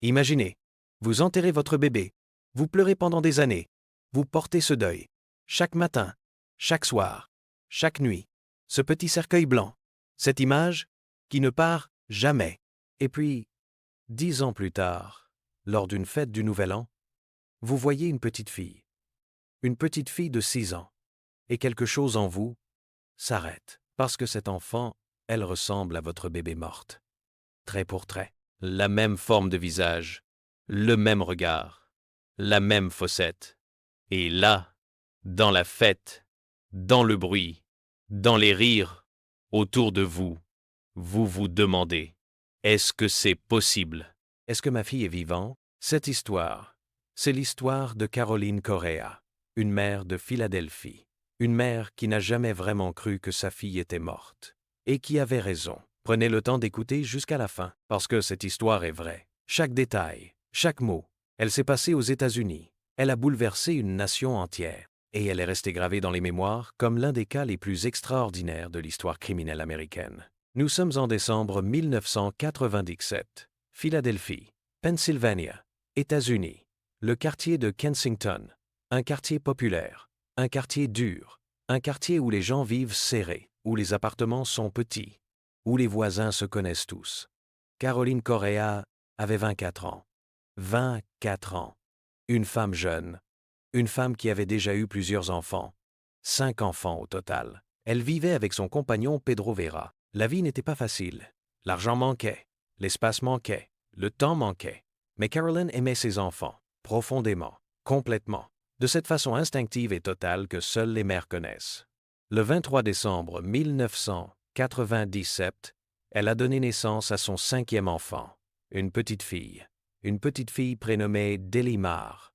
Imaginez, vous enterrez votre bébé, vous pleurez pendant des années, vous portez ce deuil. Chaque matin, chaque soir, chaque nuit, ce petit cercueil blanc, cette image qui ne part jamais. Et puis, 10 ans plus tard, lors d'une fête du Nouvel An, vous voyez une petite fille de 6 ans, et quelque chose en vous s'arrête, parce que cette enfant, elle ressemble à votre bébé morte. Trait pour trait, la même forme de visage, le même regard, la même fossette. Et là, dans la fête, dans le bruit, dans les rires, autour de vous, vous vous demandez, est-ce que c'est possible? Est-ce que ma fille est vivante? Cette histoire, c'est l'histoire de Caroline Correa, une mère de Philadelphie, une mère qui n'a jamais vraiment cru que sa fille était morte, et qui avait raison. Prenez le temps d'écouter jusqu'à la fin, parce que cette histoire est vraie. Chaque détail, chaque mot, elle s'est passée aux États-Unis. Elle a bouleversé une nation entière, et elle est restée gravée dans les mémoires comme l'un des cas les plus extraordinaires de l'histoire criminelle américaine. Nous sommes en décembre 1997. Philadelphie, Pennsylvania, États-Unis. Le quartier de Kensington, un quartier populaire, un quartier dur, un quartier où les gens vivent serrés, où les appartements sont petits, où les voisins se connaissent tous. Caroline Correa avait 24 ans. 24 ans. Une femme jeune. Une femme qui avait déjà eu plusieurs enfants. 5 enfants au total. Elle vivait avec son compagnon Pedro Vera. La vie n'était pas facile. L'argent manquait. L'espace manquait. Le temps manquait. Mais Caroline aimait ses enfants, profondément, complètement, de cette façon instinctive et totale que seules les mères connaissent. Le 23 décembre 1997, elle a donné naissance à son 5e enfant, une petite fille prénommée Delimar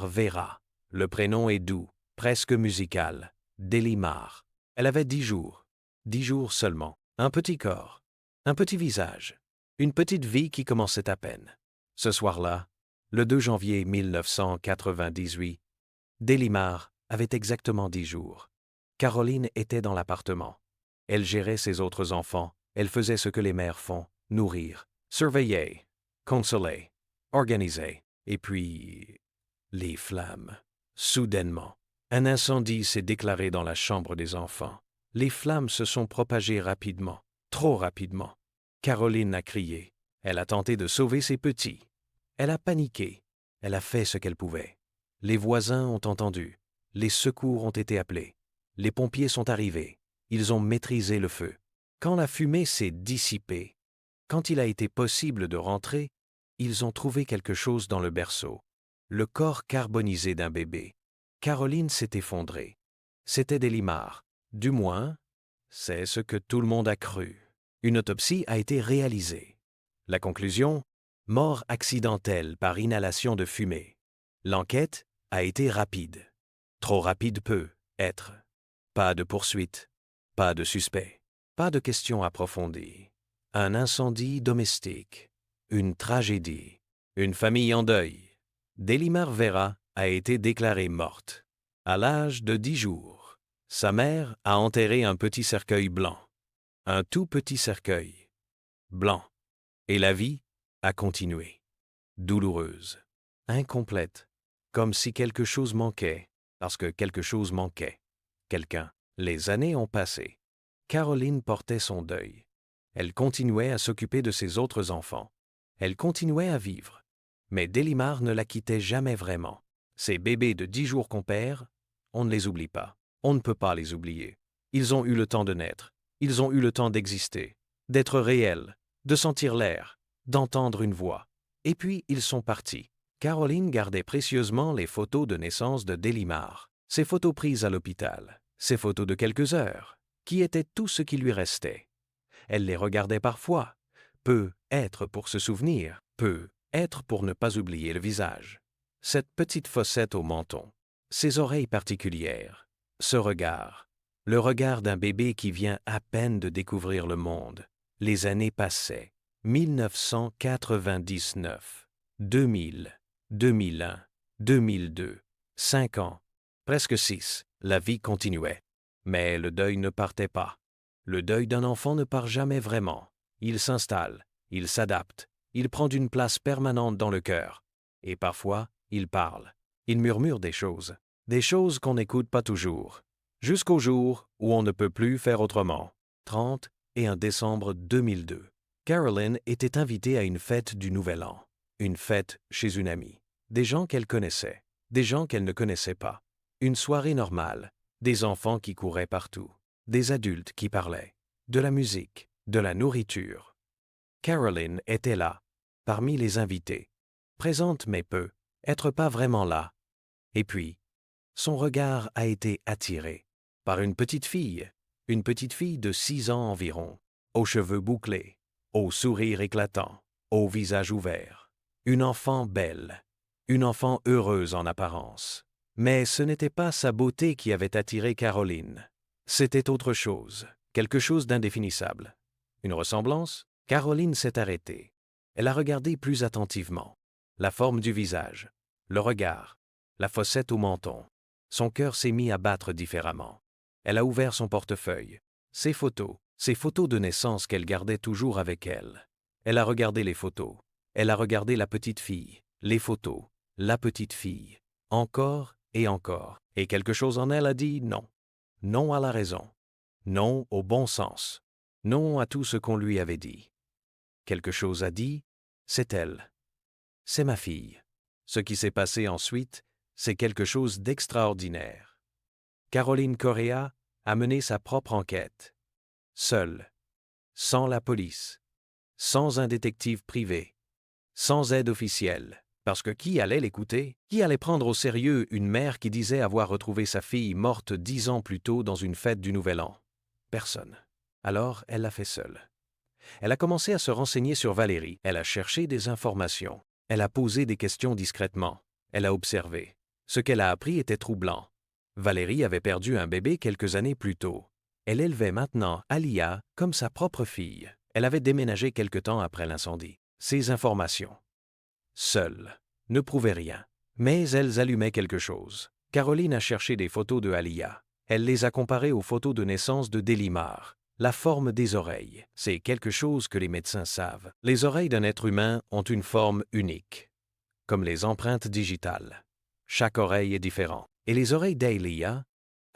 Vera. Le prénom est doux, presque musical, Delimar. Elle avait 10 jours seulement, un petit corps, un petit visage, une petite vie qui commençait à peine. Ce soir-là, le 2 janvier 1998, Delimar avait exactement 10 jours. Caroline était dans l'appartement. Elle gérait ses autres enfants, elle faisait ce que les mères font, nourrir, surveiller, consoler, organiser. Et puis, les flammes. Soudainement, un incendie s'est déclaré dans la chambre des enfants. Les flammes se sont propagées rapidement, trop rapidement. Caroline a crié. Elle a tenté de sauver ses petits. Elle a paniqué. Elle a fait ce qu'elle pouvait. Les voisins ont entendu. Les secours ont été appelés. Les pompiers sont arrivés. Ils ont maîtrisé le feu. Quand la fumée s'est dissipée, quand il a été possible de rentrer, ils ont trouvé quelque chose dans le berceau. Le corps carbonisé d'un bébé. Caroline s'est effondrée. C'était Delimar. Du moins, c'est ce que tout le monde a cru. Une autopsie a été réalisée. La conclusion? Mort accidentelle par inhalation de fumée. L'enquête a été rapide. Trop rapide peut être. Pas de poursuite, pas de suspect, pas de questions approfondies. Un incendie domestique, une tragédie, une famille en deuil. Delimar Vera a été déclarée morte. À l'âge de 10 jours, sa mère a enterré un petit cercueil blanc. Un tout petit cercueil blanc. Et la vie a continué. Douloureuse, incomplète, comme si quelque chose manquait, parce que quelque chose manquait. Quelqu'un. Les années ont passé. Caroline portait son deuil. Elle continuait à s'occuper de ses autres enfants. Elle continuait à vivre. Mais Delimar ne la quittait jamais vraiment. Ces bébés de 10 jours qu'on perd, on ne les oublie pas. On ne peut pas les oublier. Ils ont eu le temps de naître. Ils ont eu le temps d'exister, d'être réels, de sentir l'air, d'entendre une voix. Et puis, ils sont partis. Caroline gardait précieusement les photos de naissance de Delimar. Ces photos prises à l'hôpital. Ces photos de quelques heures, qui étaient tout ce qui lui restait. Elle les regardait parfois, peut être pour se souvenir, peut être pour ne pas oublier le visage. Cette petite fossette au menton, ces oreilles particulières, ce regard, le regard d'un bébé qui vient à peine de découvrir le monde. Les années passaient. 1999, 2000, 2001, 2002, 5 ans, presque 6. La vie continuait. Mais le deuil ne partait pas. Le deuil d'un enfant ne part jamais vraiment. Il s'installe, il s'adapte, il prend une place permanente dans le cœur. Et parfois, il parle. Il murmure des choses qu'on n'écoute pas toujours. Jusqu'au jour où on ne peut plus faire autrement. 31 décembre 2002. Carolyn était invitée à une fête du Nouvel An. Une fête chez une amie. Des gens qu'elle connaissait. Des gens qu'elle ne connaissait pas. Une soirée normale. Des enfants qui couraient partout. Des adultes qui parlaient. De la musique. De la nourriture. Carolyn était là, parmi les invités. Présente mais peu. Être pas vraiment là. Et puis, son regard a été attiré par une petite fille de 6 ans environ, aux cheveux bouclés, au sourire éclatant, au visage ouvert. Une enfant belle, une enfant heureuse en apparence. Mais ce n'était pas sa beauté qui avait attiré Caroline. C'était autre chose, quelque chose d'indéfinissable. Une ressemblance? Caroline s'est arrêtée. Elle a regardé plus attentivement. La forme du visage, le regard, la fossette au menton. Son cœur s'est mis à battre différemment. Elle a ouvert son portefeuille. Ses photos de naissance qu'elle gardait toujours avec elle. Elle a regardé les photos. Elle a regardé la petite fille, les photos, la petite fille. Encore et encore. Et quelque chose en elle a dit non. Non à la raison. Non au bon sens. Non à tout ce qu'on lui avait dit. Quelque chose a dit, c'est elle. C'est ma fille. Ce qui s'est passé ensuite, c'est quelque chose d'extraordinaire. Caroline Correa a mené sa propre enquête. Seule. Sans la police. Sans un détective privé. Sans aide officielle. Parce que qui allait l'écouter? Qui allait prendre au sérieux une mère qui disait avoir retrouvé sa fille morte 10 ans plus tôt dans une fête du Nouvel An? Personne. Alors, elle l'a fait seule. Elle a commencé à se renseigner sur Valérie. Elle a cherché des informations. Elle a posé des questions discrètement. Elle a observé. Ce qu'elle a appris était troublant. Valérie avait perdu un bébé quelques années plus tôt. Elle élevait maintenant Alia comme sa propre fille. Elle avait déménagé quelque temps après l'incendie. Ces informations, seules, ne prouvaient rien. Mais elles allumaient quelque chose. Caroline a cherché des photos de Alia. Elle les a comparées aux photos de naissance de Delimar. La forme des oreilles, c'est quelque chose que les médecins savent. Les oreilles d'un être humain ont une forme unique, comme les empreintes digitales. Chaque oreille est différente. Et les oreilles d'Alia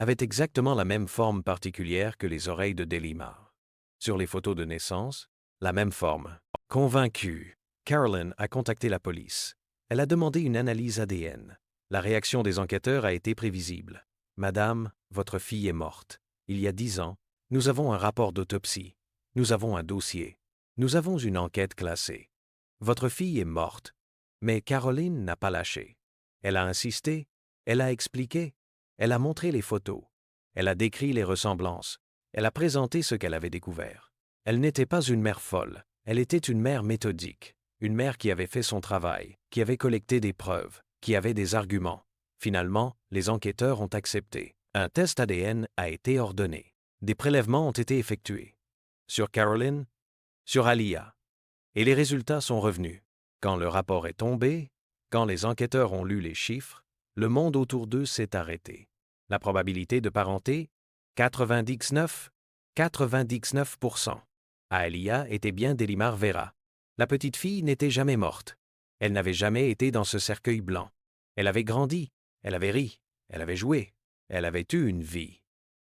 avaient exactement la même forme particulière que les oreilles de Delimar. Sur les photos de naissance, la même forme. Convaincue, Carolyn a contacté la police. Elle a demandé une analyse ADN. La réaction des enquêteurs a été prévisible. « Madame, votre fille est morte. Il y a 10 ans, nous avons un rapport d'autopsie. Nous avons un dossier. Nous avons une enquête classée. Votre fille est morte. » Mais Caroline n'a pas lâché. Elle a insisté, elle a expliqué, elle a montré les photos, elle a décrit les ressemblances, elle a présenté ce qu'elle avait découvert. Elle n'était pas une mère folle, elle était une mère méthodique, une mère qui avait fait son travail, qui avait collecté des preuves, qui avait des arguments. Finalement, les enquêteurs ont accepté. Un test ADN a été ordonné. Des prélèvements ont été effectués. Sur Caroline, sur Alia. Et les résultats sont revenus. Quand le rapport est tombé, quand les enquêteurs ont lu les chiffres, le monde autour d'eux s'est arrêté. La probabilité de parenté, 99%. Alia était bien Delimar Vera. La petite fille n'était jamais morte. Elle n'avait jamais été dans ce cercueil blanc. Elle avait grandi, elle avait ri, elle avait joué, elle avait eu une vie.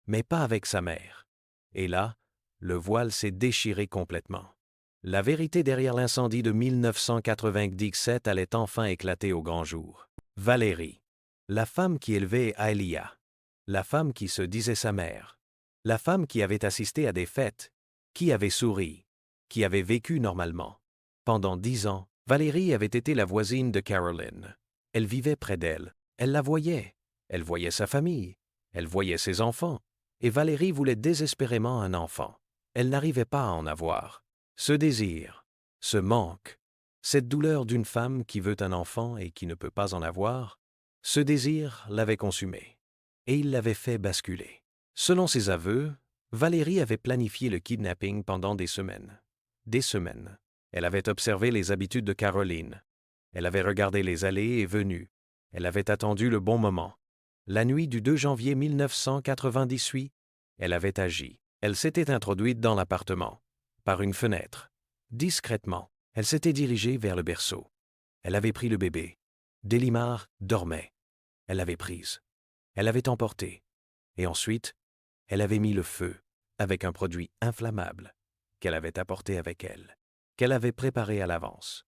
Mais pas avec sa mère. Et là, le voile s'est déchiré complètement. La vérité derrière l'incendie de 1997 allait enfin éclater au grand jour. Valérie, la femme qui élevait Alia, la femme qui se disait sa mère, la femme qui avait assisté à des fêtes, qui avait souri, qui avait vécu normalement. Pendant 10 ans, Valérie avait été la voisine de Caroline. Elle vivait près d'elle, elle la voyait, elle voyait sa famille, elle voyait ses enfants, et Valérie voulait désespérément un enfant. Elle n'arrivait pas à en avoir. Ce désir, ce manque, cette douleur d'une femme qui veut un enfant et qui ne peut pas en avoir, ce désir l'avait consumée, et il l'avait fait basculer. Selon ses aveux, Valérie avait planifié le kidnapping pendant des semaines. Des semaines. Elle avait observé les habitudes de Caroline. Elle avait regardé les allées et venues. Elle avait attendu le bon moment. La nuit du 2 janvier 1998, elle avait agi. Elle s'était introduite dans l'appartement, par une fenêtre, discrètement. Elle s'était dirigée vers le berceau. Elle avait pris le bébé. Delimar dormait. Elle l'avait prise. Elle l'avait emporté. Et ensuite, elle avait mis le feu avec un produit inflammable qu'elle avait apporté avec elle, qu'elle avait préparé à l'avance,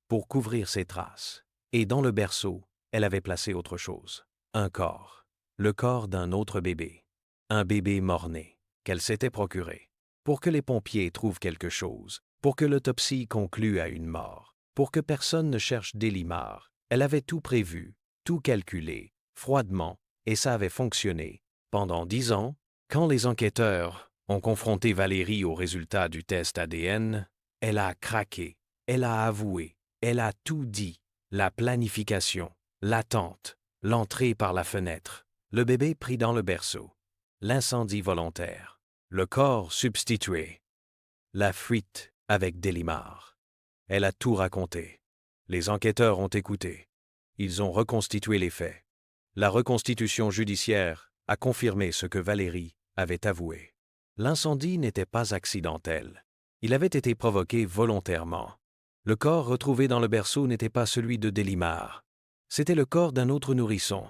pour couvrir ses traces. Et dans le berceau, elle avait placé autre chose. Un corps. Le corps d'un autre bébé. Un bébé mort-né qu'elle s'était procuré. Pour que les pompiers trouvent quelque chose, pour que l'autopsie conclue à une mort, pour que personne ne cherche Delimar, elle avait tout prévu, tout calculé, froidement, et ça avait fonctionné. Pendant 10 ans, quand les enquêteurs ont confronté Valérie au résultat du test ADN, elle a craqué, elle a avoué, elle a tout dit. La planification, l'attente, l'entrée par la fenêtre, le bébé pris dans le berceau, l'incendie volontaire, le corps substitué, la fuite avec Delimar. Elle a tout raconté. Les enquêteurs ont écouté. Ils ont reconstitué les faits. La reconstitution judiciaire a confirmé ce que Valérie avait avoué. L'incendie n'était pas accidentel. Il avait été provoqué volontairement. Le corps retrouvé dans le berceau n'était pas celui de Delimar. C'était le corps d'un autre nourrisson,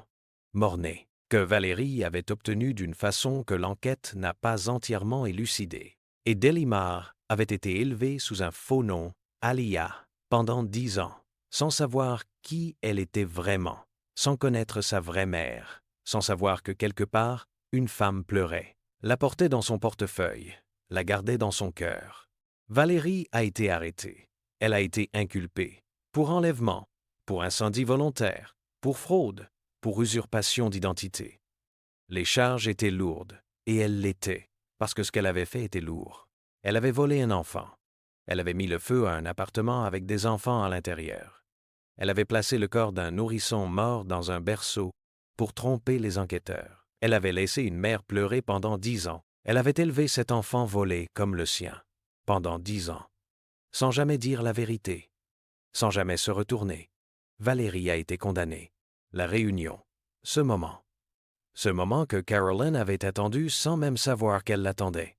mort-né, que Valérie avait obtenu d'une façon que l'enquête n'a pas entièrement élucidée. Et Delimar avait été élevé sous un faux nom, Alia, pendant 10 ans, sans savoir qui elle était vraiment, sans connaître sa vraie mère, sans savoir que quelque part, une femme pleurait, la portait dans son portefeuille, la gardait dans son cœur. Valérie a été arrêtée. Elle a été inculpée pour enlèvement, pour incendie volontaire, pour fraude, pour usurpation d'identité. Les charges étaient lourdes, et elles l'étaient, parce que ce qu'elle avait fait était lourd. Elle avait volé un enfant. Elle avait mis le feu à un appartement avec des enfants à l'intérieur. Elle avait placé le corps d'un nourrisson mort dans un berceau pour tromper les enquêteurs. Elle avait laissé une mère pleurer pendant 10 ans. Elle avait élevé cet enfant volé comme le sien, pendant 10 ans. Sans jamais dire la vérité, sans jamais se retourner. Valérie a été condamnée. La réunion, ce moment que Carolyn avait attendu sans même savoir qu'elle l'attendait.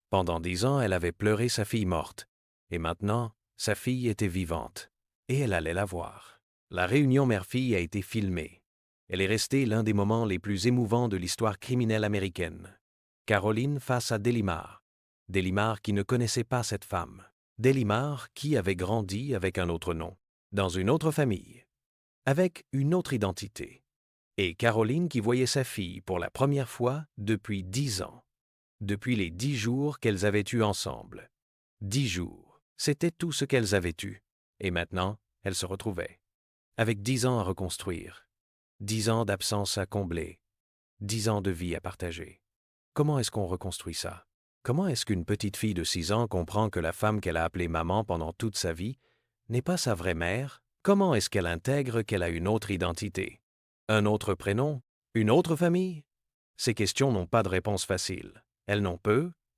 Pendant 10 ans, elle avait pleuré sa fille morte, et maintenant, sa fille était vivante, et elle allait la voir. La réunion mère-fille a été filmée. Elle est restée l'un des moments les plus émouvants de l'histoire criminelle américaine. Caroline face à Delimar. Delimar qui ne connaissait pas cette femme. Delimar qui avait grandi avec un autre nom, dans une autre famille, avec une autre identité. Et Caroline qui voyait sa fille pour la première fois depuis 10 ans, depuis les 10 jours qu'elles avaient eus ensemble. 10 jours, c'était tout ce qu'elles avaient eu. Et maintenant, elles se retrouvaient, avec 10 ans à reconstruire, 10 ans d'absence à combler, 10 ans de vie à partager. Comment est-ce qu'on reconstruit ça? Comment est-ce qu'une petite fille de 6 ans comprend que la femme qu'elle a appelée maman pendant toute sa vie n'est pas sa vraie mère? Comment est-ce qu'elle intègre qu'elle a une autre identité? Un autre prénom? Une autre famille? Ces questions n'ont pas de réponse facile. Elles n'ont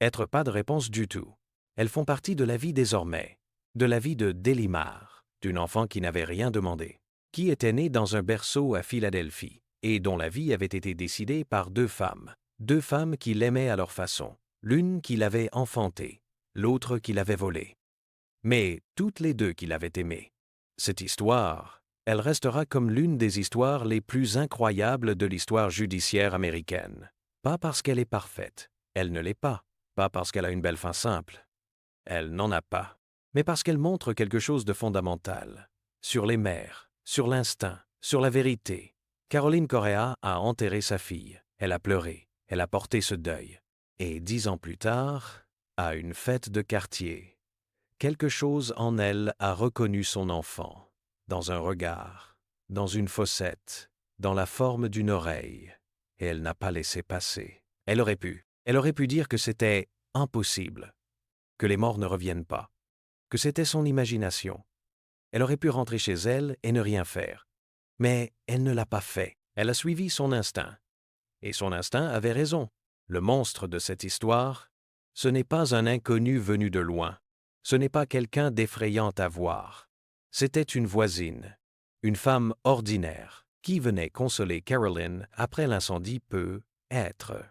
être pas de réponse du tout. Elles font partie de la vie désormais, de la vie de Delimar, d'une enfant qui n'avait rien demandé, qui était née dans un berceau à Philadelphie, et dont la vie avait été décidée par 2 femmes qui l'aimaient à leur façon. L'une qui l'avait enfanté, l'autre qui l'avait volé. Mais toutes les 2 qui l'avaient aimée. Cette histoire, elle restera comme l'une des histoires les plus incroyables de l'histoire judiciaire américaine. Pas parce qu'elle est parfaite, elle ne l'est pas. Pas parce qu'elle a une belle fin simple, elle n'en a pas. Mais parce qu'elle montre quelque chose de fondamental. Sur les mères, sur l'instinct, sur la vérité. Caroline Correa a enterré sa fille. Elle a pleuré, elle a porté ce deuil. Et 10 ans plus tard, à une fête de quartier, quelque chose en elle a reconnu son enfant, dans un regard, dans une fossette, dans la forme d'une oreille, et elle n'a pas laissé passer. Elle aurait pu dire que c'était impossible, que les morts ne reviennent pas, que c'était son imagination. Elle aurait pu rentrer chez elle et ne rien faire. Mais elle ne l'a pas fait. Elle a suivi son instinct. Et son instinct avait raison. Le monstre de cette histoire, ce n'est pas un inconnu venu de loin. Ce n'est pas quelqu'un d'effrayant à voir. C'était une voisine, une femme ordinaire, qui venait consoler Caroline après l'incendie peut-être,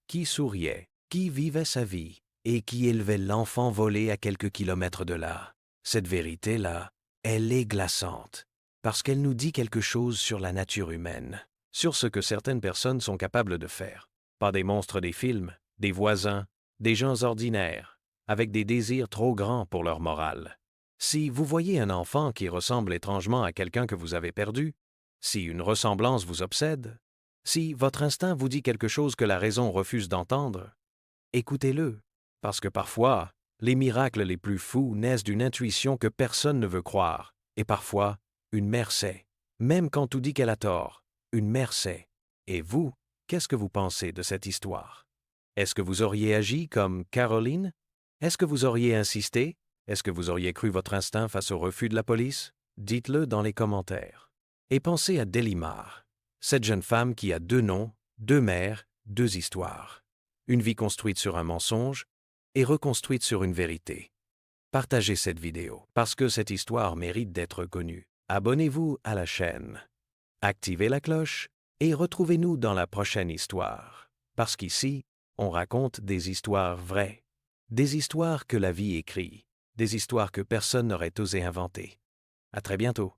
qui souriait, qui vivait sa vie et qui élevait l'enfant volé à quelques kilomètres de là. Cette vérité-là, elle est glaçante, parce qu'elle nous dit quelque chose sur la nature humaine, sur ce que certaines personnes sont capables de faire. Pas des monstres des films, des voisins, des gens ordinaires, avec des désirs trop grands pour leur morale. Si vous voyez un enfant qui ressemble étrangement à quelqu'un que vous avez perdu, si une ressemblance vous obsède, si votre instinct vous dit quelque chose que la raison refuse d'entendre, écoutez-le, parce que parfois, les miracles les plus fous naissent d'une intuition que personne ne veut croire, et parfois, une mère sait, même quand tout dit qu'elle a tort, une mère sait. Et vous, qu'est-ce que vous pensez de cette histoire? Est-ce que vous auriez agi comme Caroline? Est-ce que vous auriez insisté? Est-ce que vous auriez cru votre instinct face au refus de la police? Dites-le dans les commentaires. Et pensez à Delimar, cette jeune femme qui a 2 noms, 2 mères, 2 histoires. Une vie construite sur un mensonge et reconstruite sur une vérité. Partagez cette vidéo parce que cette histoire mérite d'être connue. Abonnez-vous à la chaîne. Activez la cloche et retrouvez-nous dans la prochaine histoire. Parce qu'ici, on raconte des histoires vraies. Des histoires que la vie écrit. Des histoires que personne n'aurait osé inventer. À très bientôt.